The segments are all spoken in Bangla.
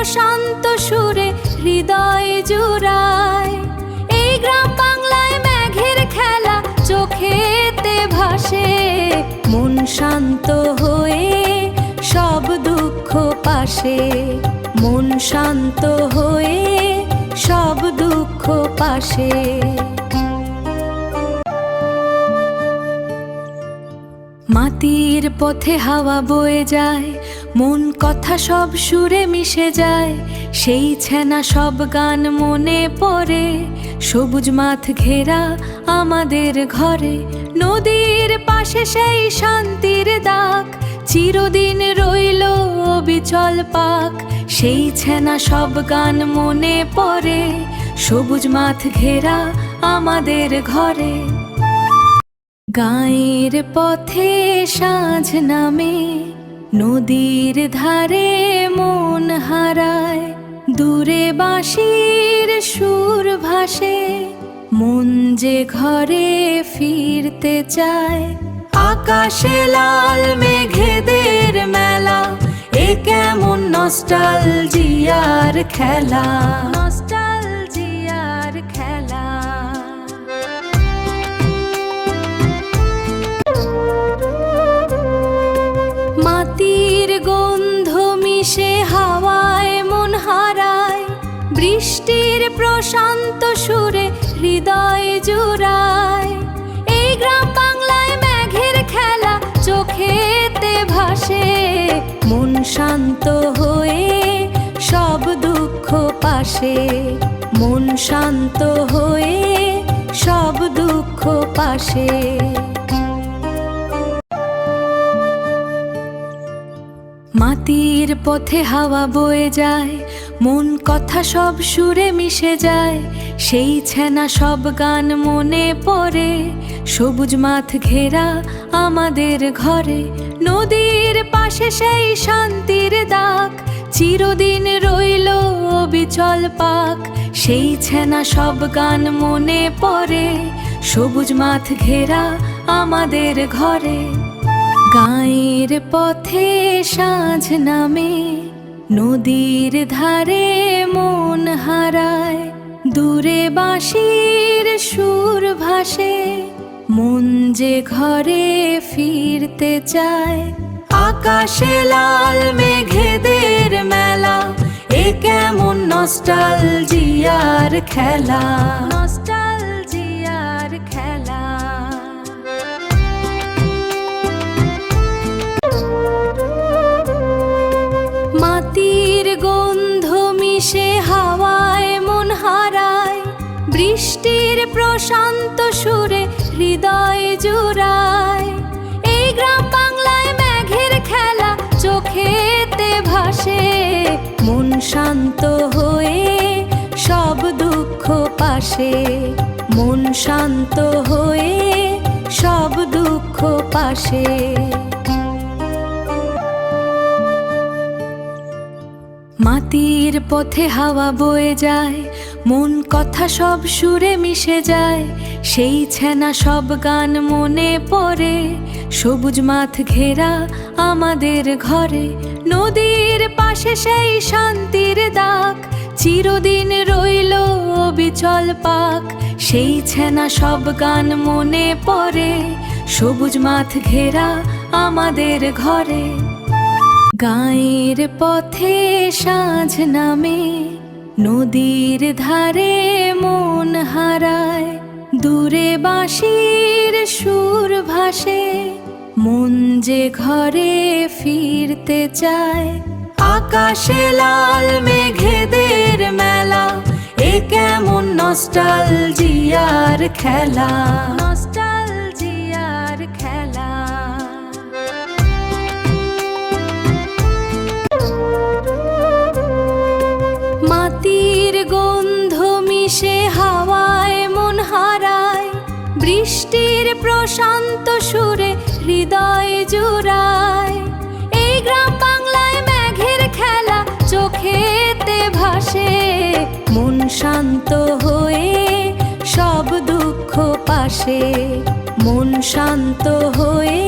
প্রশান্ত সুরে হৃদয় জুড়ায়। এই গ্রাম বাংলায় মেঘের খেলা চোখেতে ভাসে, মন শান্ত হয়ে সব দুঃখ পাশে, মন শান্ত হয়ে সব দুঃখ পাশে। মাটির পথে হাওয়া বয়ে যায়, মন কথা সব সুরে মিশে যায়। সেই ছেনা সব গান মনে পড়ে, সবুজ মাঠ ঘেরা আমাদের ঘরে। নদীর পাশে সেই শান্তির দাগ, চিরদিন রইল অবিচল পাক। সেই ছেনা সব গান মনে পড়ে, সবুজ মাঠ ঘেরা আমাদের ঘরে। গাঁয়ের পথে সাঁঝ নামে, নদীর ধারে মন হারায়। দূরে বাঁশির সুর ভাসে, মন যে ঘরে ফিরতে চায়। আকাশে লাল মেঘেদের মেলা, এ কেমন নস্টালজিয়ার খেলা, নস্টালজিয়ার খেলা। মাটির গন্ধ মিশে হাওয়ায় মন হারায়, বৃষ্টির প্রশান্ত সুরে হৃদয় জুড়ায়। এই গ্রাম বাংলায় মেঘের খেলা চোখেতে ভাসে, মন শান্ত হয়ে সব দুঃখ পাশে, মন শান্ত হয়ে সব দুঃখ পাশে। মাটির পথে হাওয়া বয়ে যায়, মন কথা সব সুরে মিশে যায়। সেই ছেনা সব গান মনে পড়ে, সবুজ মাঠ ঘেরা আমাদের ঘরে। নদীর পাশে সেই শান্তির দাগ, চিরদিন রইল অবিচল পাক। সেই ছেনা সব গান মনে পড়ে, সবুজ মাঠ ঘেরা আমাদের ঘরে। গাঁয়ের পথে সাঁঝ নামে, নদীর ধারে মন হারায়। দূরে বাঁশির সুর ভাসে, মন যে ঘরে ফিরতে চায়। আকাশে লাল মেঘেদের মেলা, এ কেমন নস্টালজিয়ার খেলা, নস্টালজিয়ার খেলা। মাটির গন্ধ মিশে হাওয়ায় মন হারায়, বৃষ্টির প্রশান্ত সুরে হৃদয় জুড়ায়। এই গ্রাম বাংলায় মেঘের খেলা চোখেতে ভাসে, মন শান্ত হয়ে সব দুঃখ পাশে, মন শান্ত হয়ে সব দুঃখ পাশে। মাটির পথে হাওয়া বয়ে যায়, মন কথা সব সুরে মিশে যায়। সেই ছেনা সব গান মনে পড়ে, সবুজ মাঠ ঘেরা আমাদের ঘরে। নদীর পাশে সেই শান্তির দাগ, চিরদিন রইল অবিচল পাক। সেই ছেনা সব গান মনে পড়ে, সবুজ মাঠ ঘেরা আমাদের ঘরে। গাঁয়ের পথে সাঁঝ নামে, নদীর ধারে মন হারায়। দূরে বাঁশির সুর ভাসে, মন যে ঘরে ফিরতে চায়। আকাশে লাল মেঘেদের মেলা, এ কেমন নস্টালজিয়ার খেলা, নস্টালজিয়ার খেলা। মাটির গন্ধ মিশে হাওয়ায় মন হারায়, বৃষ্টির প্রশান্ত সুরে হৃদয় জুড়ায়। এই গ্রাম বাংলায় মেঘের খেলা চোখেতে ভাসে, মন শান্ত হয়ে সব দুঃখ পাশে, মন শান্ত হয়ে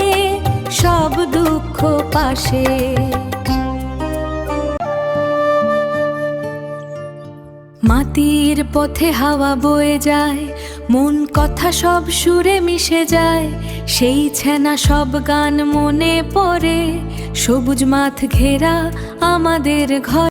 সব দুঃখ পাশে। মাটির পথে হাওয়া বয়ে যায়, মন কথা সব সুরে মিশে যায়, সেই ছেনা সব গান মনে পড়ে, সবুজ মাঠ ঘেরা আমাদের ঘর।